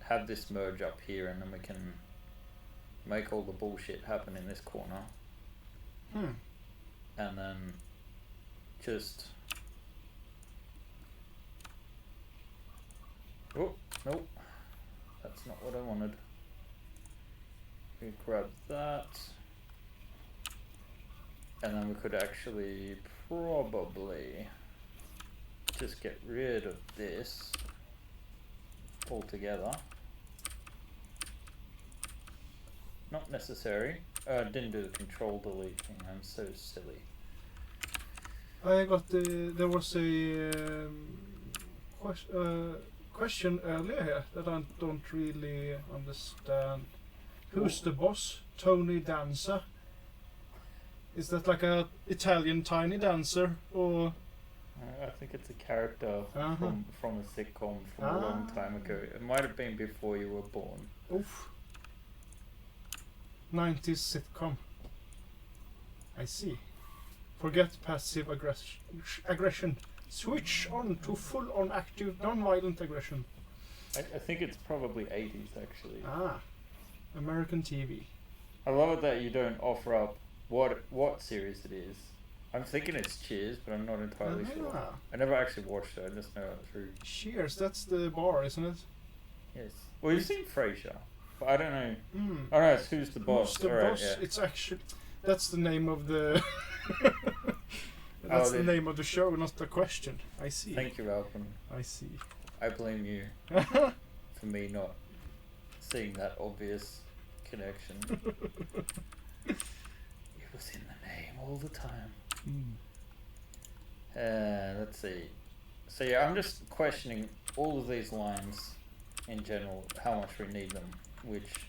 A: have this merge up here, and then we can make all the bullshit happen in this corner. And then just... Oh, nope. That's not what I wanted. We grab that. And then we could actually probably just get rid of this. altogether. Not necessary. Didn't do the control delete thing. I'm so silly.
B: I got there was a question earlier here that I don't really understand. Who's the boss? Tony Dancer? Is that like a Italian tiny dancer or?
A: I think it's a character from a sitcom from a long time ago. It might have been before you were born.
B: Oof. 90s sitcom. I see. Forget passive aggression. Switch on to full-on active non-violent aggression.
A: I think it's probably 80s actually.
B: American TV.
A: I love it that you don't offer up what series it is. I'm thinking it's Cheers, but I'm not entirely sure. I never actually watched it. I just know it through.
B: Cheers, that's the bar, isn't it?
A: Yes. Well, you've seen Frasier, but I don't know. Oh no, it's Who's the Boss?
B: Who's the Boss? Yeah. It's actually that's the name of the. That's the name of the show, not the question. I see.
A: Thank you, Albin.
B: I see.
A: I blame you for me not seeing that obvious connection. It was in the name all the time. Let's see. So yeah, I'm just questioning all of these lines in general, how much we need them, which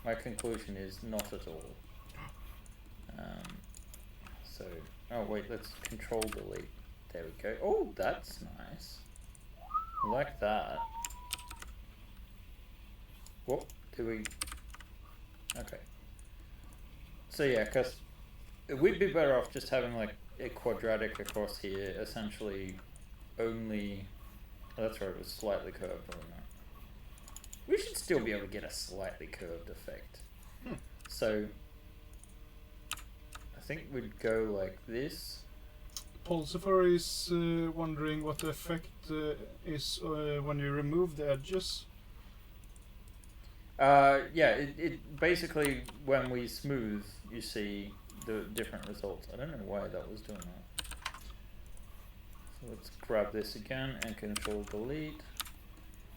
A: my conclusion is not at all. So, oh wait, let's control delete. There we go. Oh, that's nice. I like that. What do we? Okay. So yeah, because we'd be better off just having like a quadratic across here, essentially only. Oh, that's right, it was slightly curved, wasn't it? We should still be able to get a slightly curved effect. So I think we'd go like this.
B: Pulsifer is wondering what the effect is when you remove the edges.
A: Yeah, it basically, when we smooth, you see the different results. I don't know why that was doing that. So let's grab this again and control delete.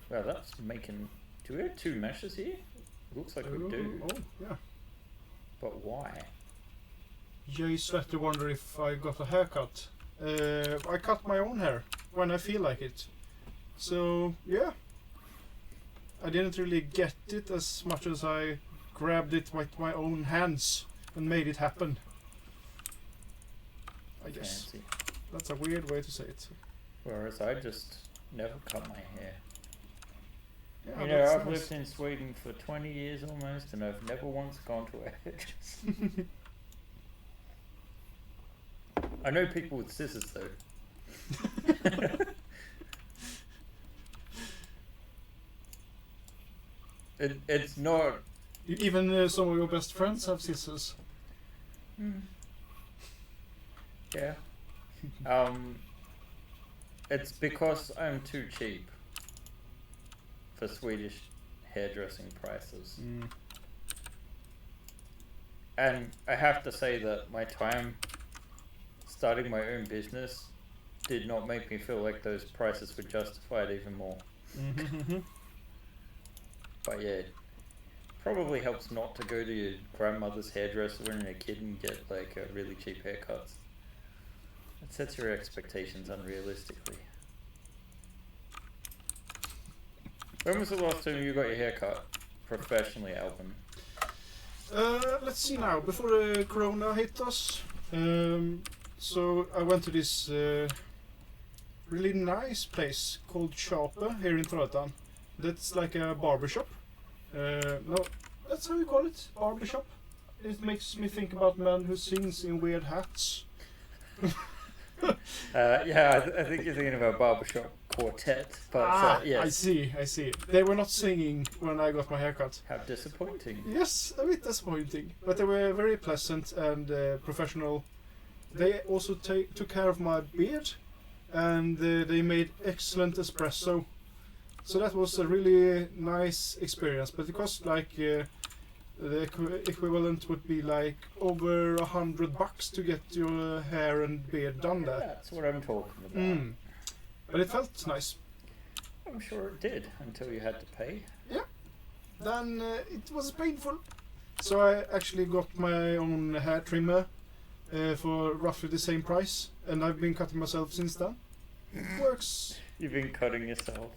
A: Wow, that's making... Do we have two meshes here? Looks like we do.
B: Oh, yeah.
A: But why?
B: Jay Sweater wonder if I got a haircut. I cut my own hair when I feel like it. So, yeah. I didn't really get it as much as I grabbed it with my own hands and made it happen. I guess.
A: Fancy.
B: That's a weird way to say it.
A: Whereas I just never cut my hair.
B: Yeah,
A: You know, I've lived in Sweden for 20 years almost, and I've never once gone to a hairdresser. I know people with scissors though. It's not.
B: Even some of your best friends have scissors.
A: Yeah. It's because I'm too cheap for Swedish hairdressing prices. And I have to say that my time starting my own business did not make me feel like those prices were justified even more. But yeah, probably helps not to go to your grandmother's hairdresser when you're a kid and get like a really cheap haircuts. It sets your expectations unrealistically. When was the last time you got your haircut professionally, Albin?
B: Let's see now. Before Corona hit us, so I went to this really nice place called Chape here in Trollhättan. That's like a barbershop. No, that's how you call it, barbershop. It makes me think about men who sings in weird hats.
A: Yeah, I think you're thinking of a barbershop quartet, but yes.
B: I see. They were not singing when I got my haircut.
A: How disappointing.
B: Yes, a bit disappointing, but they were very pleasant and professional. They also took care of my beard, and they made excellent espresso. So that was a really nice experience, but it cost like the equivalent would be like over $100 to get your hair and beard done there.
A: That's what I'm talking about.
B: But it felt nice.
A: I'm sure it did until you had to pay.
B: Yeah. Then it was painful. So I actually got my own hair trimmer for roughly the same price, and I've been cutting myself since then. It works.
A: You've been cutting yourself.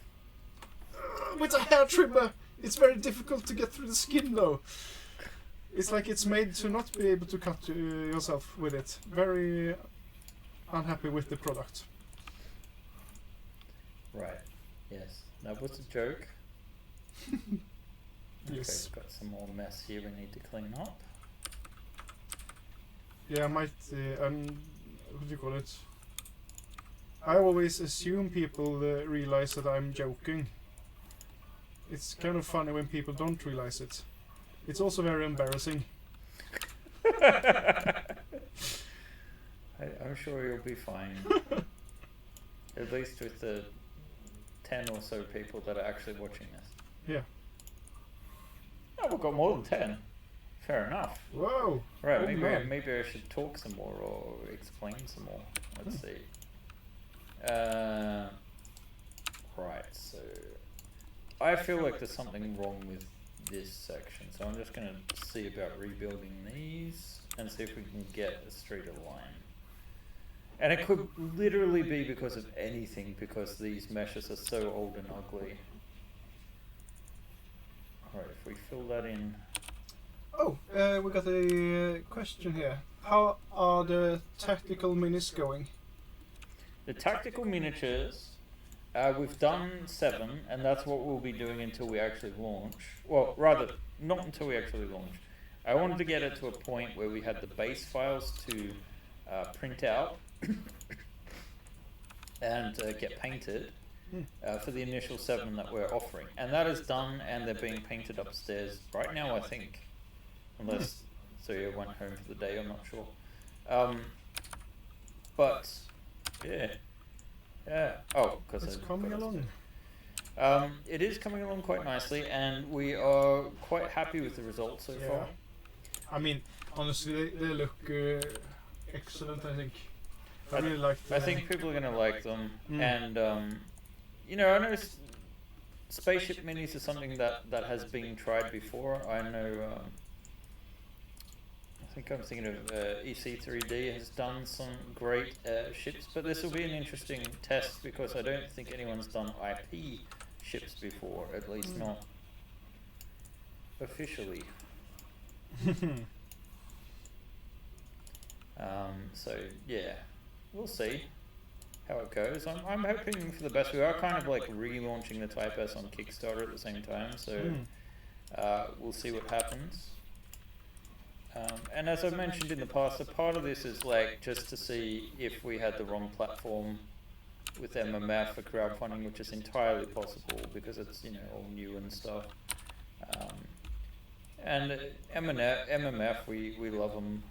B: With a hair trimmer, it's very difficult to get through the skin though. It's like it's made to not be able to cut yourself with it. Very unhappy with the product.
A: Right. Yes. That was a joke.
B: Yes.
A: Okay, we've got some more mess here we need to clean up.
B: Yeah, I might. What do you call it? I always assume people realize that I'm joking. It's kind of funny when people don't realize it. It's also very embarrassing.
A: I'm sure you'll be fine. At least with the 10 or so people that are actually watching this.
B: Yeah.
A: Oh, we've got more than 10. Fair enough.
B: Whoa!
A: Right,
B: Oh,
A: maybe
B: man.
A: maybe I should talk some more or explain some more. Let's see. Right, so I feel like there's something wrong with this section, so I'm just going to see about rebuilding these and see if we can get a straighter line. And it could literally be because of anything, because these meshes are so old and ugly. Alright, if we fill that in.
B: Oh, we got a question here. How are the tactical minis going?
A: The tactical miniatures, we've done 7, and that's what we'll be doing until we actually launch. Well, rather, not until we actually launch. I wanted to get it to a point where we had the base files to print out and get painted for the initial 7 that we're offering. And that is done, and they're being painted upstairs right now, I think. Unless Zoya went home for the day, I'm not sure. But, yeah. Yeah. Oh, because
B: it's coming along.
A: It is coming along quite nicely, and we are quite happy with the results so far.
B: I mean, honestly, they look excellent, I think. I really like them.
A: I think people are going to like them, and, you know, I know spaceship minis is something that has been tried before. I know, I think I'm thinking of EC3D has done some great ships, but this will be an interesting test because I don't think anyone's done IP ships before, at least not officially. So yeah, we'll see how it goes. I'm hoping for the best. We are kind of like relaunching the Type S on Kickstarter at the same time, so we'll see what happens. And as I've mentioned in the past, a part of this is like just to see if we had the wrong platform with MMF for crowdfunding, which is entirely possible because it's, you know, all new and stuff. And MMF, we love them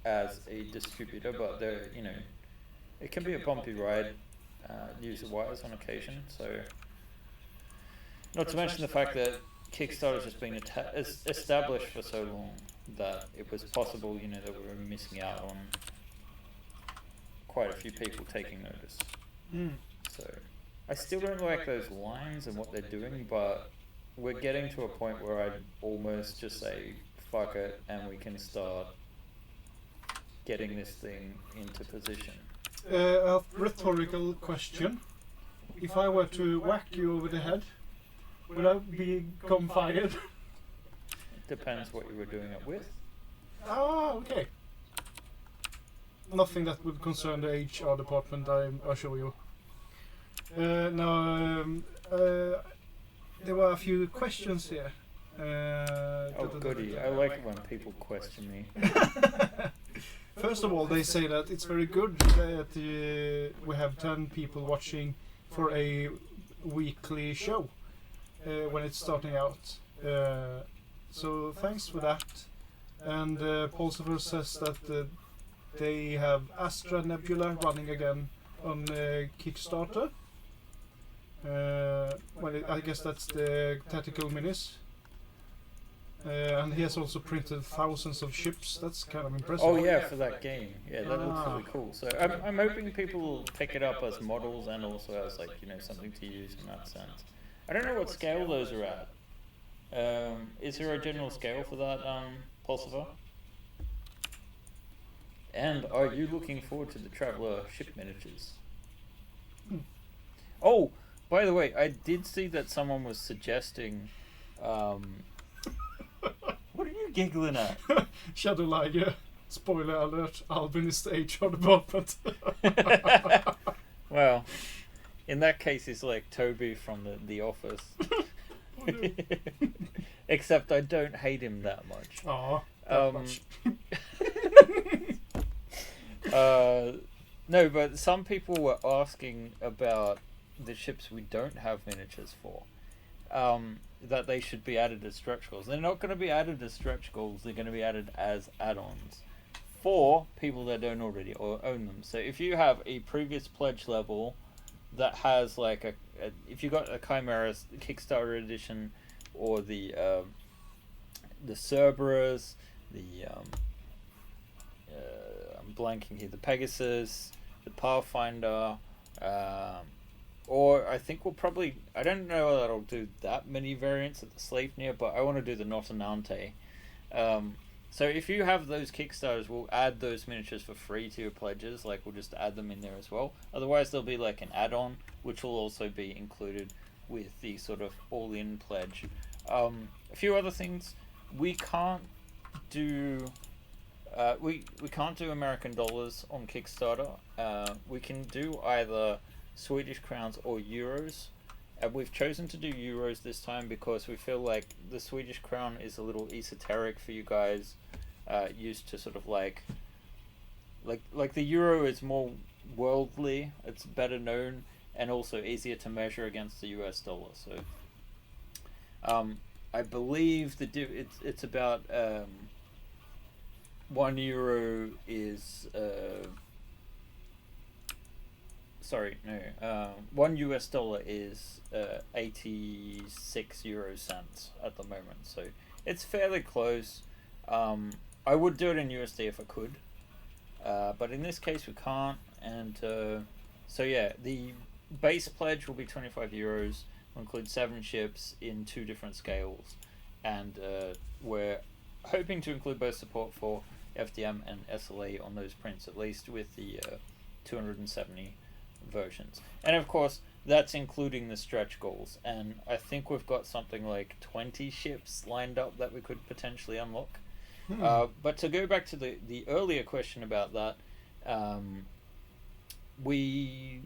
A: as a distributor, but they're, you know, it can be a bumpy ride user-wise on occasion. So, not to mention the fact that Kickstarter's just been established for so long that it was possible, you know, that we were missing out on quite a few people taking notice. So, I still don't like those lines and what they're doing, but we're getting to a point where I'd almost just say, fuck it, and we can start getting this thing into position.
B: A rhetorical question. If I were to whack you over the head, would I become fired?
A: Depends what you were doing it with.
B: Ah, okay. Nothing that would concern the HR department, I assure you. Now, there were a few questions here.
A: Oh goody, I like it when people question me.
B: First of all, they say that it's very good that we have 10 people watching for a weekly show when it's starting out. So thanks for that. And Pulsifer says that they have Astra Nebula running again on Kickstarter. I guess that's the tactical minis. And he has also printed thousands of ships. That's kind of impressive.
A: Oh yeah, for that game. Yeah, that looks really cool. So I'm hoping people will pick it up as models and also as like, you know, something to use in that sense. I don't know what scale those are at. Is there a general scale for that, Pulsifer? And are you looking forward to the Traveller ship miniatures? Oh, by the way, I did see that someone was suggesting. What are you giggling at?
B: Shadow Liger. Spoiler alert: Albin is the HR department.
A: Well, in that case, it's like Toby from the Office.
B: Oh, no.
A: Except I don't hate him that much.
B: Aw, that much.
A: No, but some people were asking about the ships we don't have miniatures for. That they should be added as stretch goals. They're not going to be added as stretch goals. They're going to be added as add-ons for people that don't already or own them. So if you have a previous pledge level that has like if you got a Chimera Kickstarter edition or the Cerberus, I'm blanking here, the Pegasus, the Pathfinder, or I think we'll probably, I don't know that I'll do that many variants of the Sleipnir, but I want to do the Notanante. So if you have those Kickstarters, we'll add those miniatures for free to your pledges. Like, we'll just add them in there as well. Otherwise, there'll be like an add-on, which will also be included with the sort of all-in pledge. A few other things. We can't do... we can't do American dollars on Kickstarter. We can do either Swedish crowns or euros, and we've chosen to do euros this time because we feel like the Swedish crown is a little esoteric for you guys, used to sort of like the euro is more worldly, it's better known, and also easier to measure against the US dollar. So I believe it's about €1 is $1 US is 86 euro cents at the moment, so it's fairly close. I would do it in USD if I could, but in this case we can't, and so yeah, the base pledge will be 25 euros. Will include 7 ships in 2 different scales, and we're hoping to include both support for FDM and SLA on those prints, at least with the 270 versions. And of course, that's including the stretch goals, and I think we've got something like 20 ships lined up that we could potentially unlock. But to go back to the earlier question about that, we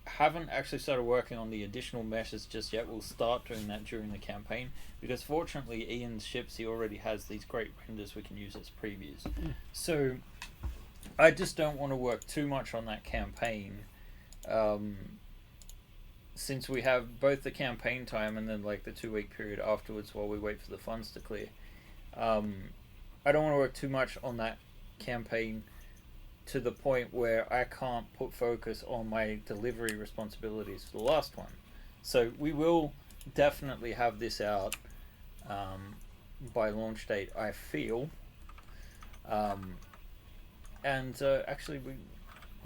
A: haven't actually started working on the additional meshes just yet. We'll start doing that during the campaign, because fortunately Ian's ships, he already has these great renders we can use as previews. So I just don't want to work too much on that campaign, since we have both the campaign time and then like the 2-week period afterwards while we wait for the funds to clear. I don't want to work too much on that campaign to the point where I can't put focus on my delivery responsibilities for the last one. So we will definitely have this out by launch date, I feel. And actually we're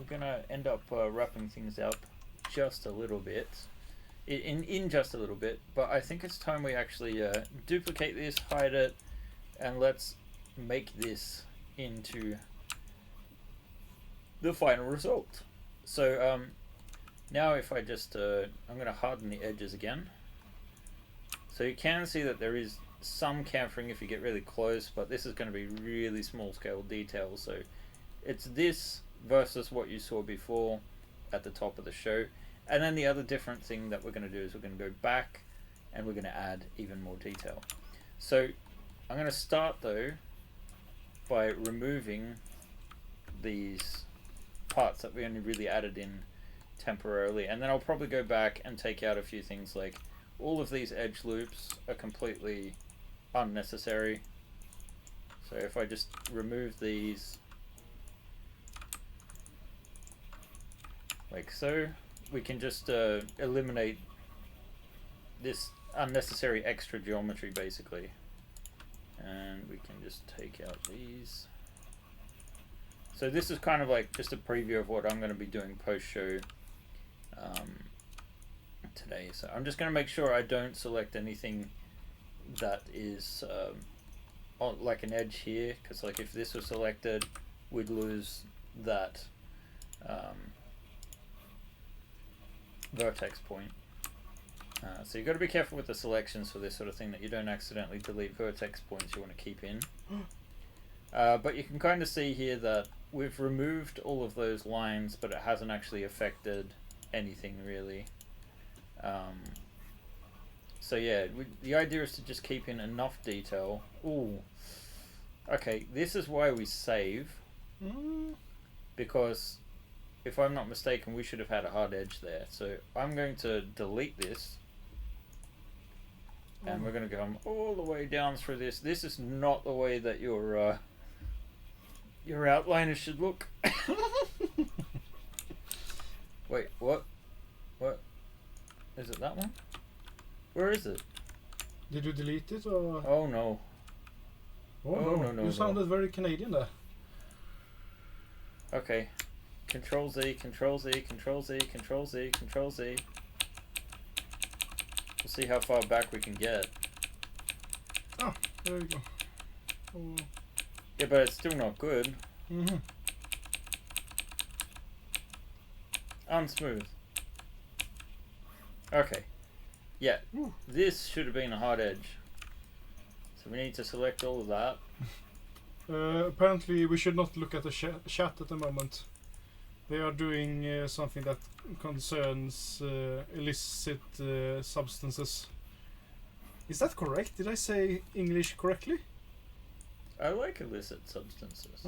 A: gonna end up wrapping things up just a little bit, in just a little bit, but I think it's time we actually duplicate this, hide it, and let's make this into the final result. So now if I just I'm gonna harden the edges again, so you can see that there is some chamfering if you get really close, but this is going to be really small scale details. So it's this versus what you saw before at the top of the show. And then the other different thing that we're going to do is we're going to go back and we're going to add even more detail. So I'm going to start though by removing these parts that we only really added in temporarily, and then I'll probably go back and take out a few things, like all of these edge loops are completely unnecessary. So if I just remove these like so, we can just eliminate this unnecessary extra geometry basically. And we can just take out these. So this is kind of like just a preview of what I'm going to be doing post-show today. So I'm just going to make sure I don't select anything that is like an edge here, because like if this was selected, we'd lose that vertex point. So you've got to be careful with the selections for this sort of thing, that you don't accidentally delete vertex points you want to keep in. But you can kind of see here that we've removed all of those lines, but it hasn't actually affected anything really. So yeah, the idea is to just keep in enough detail. Ooh. Okay, this is why we save. Because if I'm not mistaken, we should have had a hard edge there. So I'm going to delete this. And we're going to come all the way down through this. This is not the way that your outliner should look. Wait, what? What? Is it that one? Where is it?
B: Did you delete it or?
A: Oh no.
B: Oh no. You sounded very Canadian there.
A: Okay. Control Z, Control Z, Control Z, Control Z, Control Z. We'll see how far back we can get.
B: Oh, there you go. Oh.
A: Yeah, but it's still not good. Unsmooth. Okay. Yeah, this should have been a hard edge. So we need to select all of that.
B: Apparently we should not look at the chat at the moment. They are doing something that concerns illicit substances. Is that correct? Did I say English correctly?
A: I like illicit substances.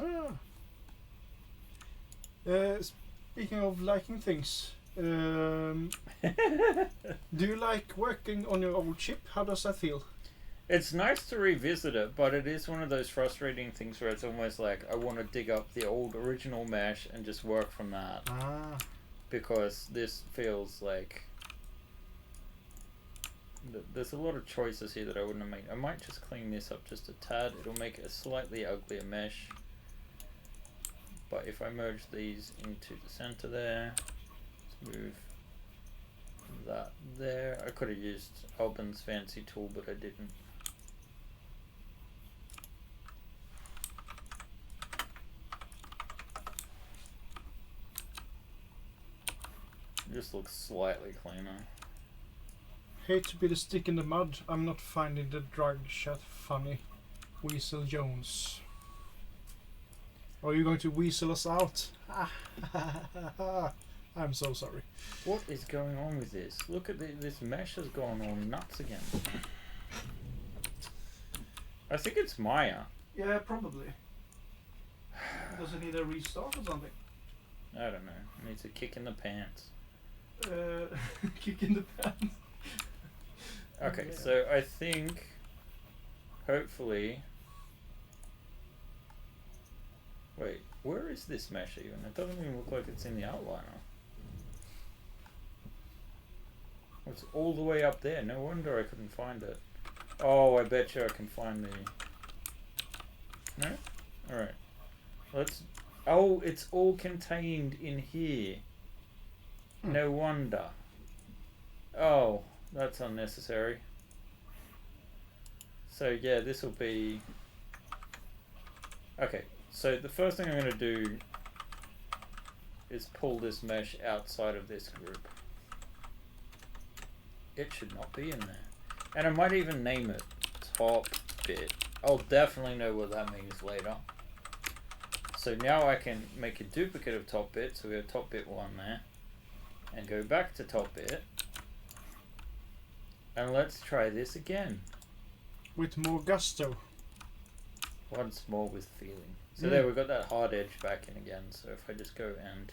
B: Speaking of liking things, do you like working on your old chip? How does that feel?
A: It's nice to revisit it, but it is one of those frustrating things where it's almost like I want to dig up the old original mesh and just work from that. Because this feels like there's a lot of choices here that I wouldn't have made. I might just clean this up just a tad. It'll make a slightly uglier mesh. But if I merge these into the center there, let's move that there. I could have used Albin's fancy tool, but I didn't. Just looks slightly cleaner.
B: Hate to be the stick in the mud. I'm not finding the drug chat funny. Weasel Jones. Are you going to weasel us out? I'm so sorry.
A: What is going on with this? Look at this mesh has gone all nuts again. I think it's Maya.
B: Yeah, probably. Does it need a restart or something?
A: I don't know. It needs a kick in the pants.
B: Kick in the pants.
A: Okay,
B: Yeah.
A: so I think hopefully. Wait, where is this mesh even? It doesn't even look like it's in the outliner. It's all the way up there. No wonder I couldn't find it. Oh, I bet you I can find the... No? Alright. Let's... Oh, it's all contained in here. No wonder. Oh, that's unnecessary. So yeah, this will be... Okay, so the first thing I'm going to do is pull this mesh outside of this group. It should not be in there. And I might even name it top bit. I'll definitely know what that means later. So now I can make a duplicate of top bit, so we have top bit 1 there. And go back to top bit. And let's try this again.
B: With more gusto.
A: Once more with feeling. So there we've got that hard edge back in again. So if I just go and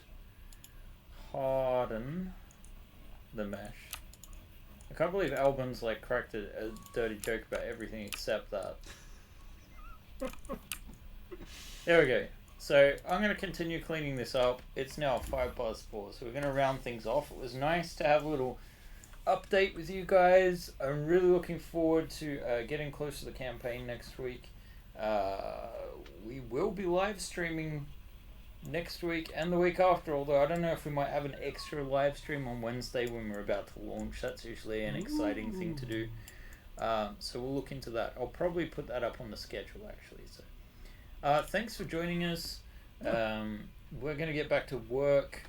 A: harden the mesh. I can't believe Albin's like cracked a dirty joke about everything except that. There we go. So I'm going to continue cleaning this up. It's now 4, so we're going to round things off. It was nice to have a little update with you guys. I'm really looking forward to getting close to the campaign next week. We will be live streaming next week and the week after, although I don't know if we might have an extra live stream on Wednesday when we're about to launch. That's usually an exciting thing to do. So we'll look into that. I'll probably put that up on the schedule, actually. So thanks for joining us. We're going to get back to work.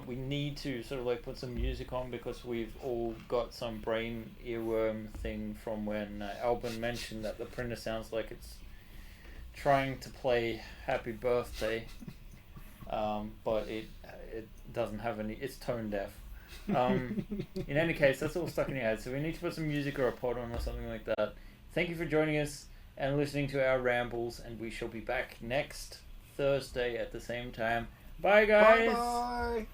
A: We need to sort of like put some music on because we've all got some brain earworm thing from when Albin mentioned that the printer sounds like it's trying to play Happy Birthday, but it doesn't have any. It's tone deaf. In any case, that's all stuck in your head. So we need to put some music or a pod on or something like that. Thank you for joining us and listening to our rambles, and we shall be back next Thursday at the same time. Bye, guys.
B: Bye bye.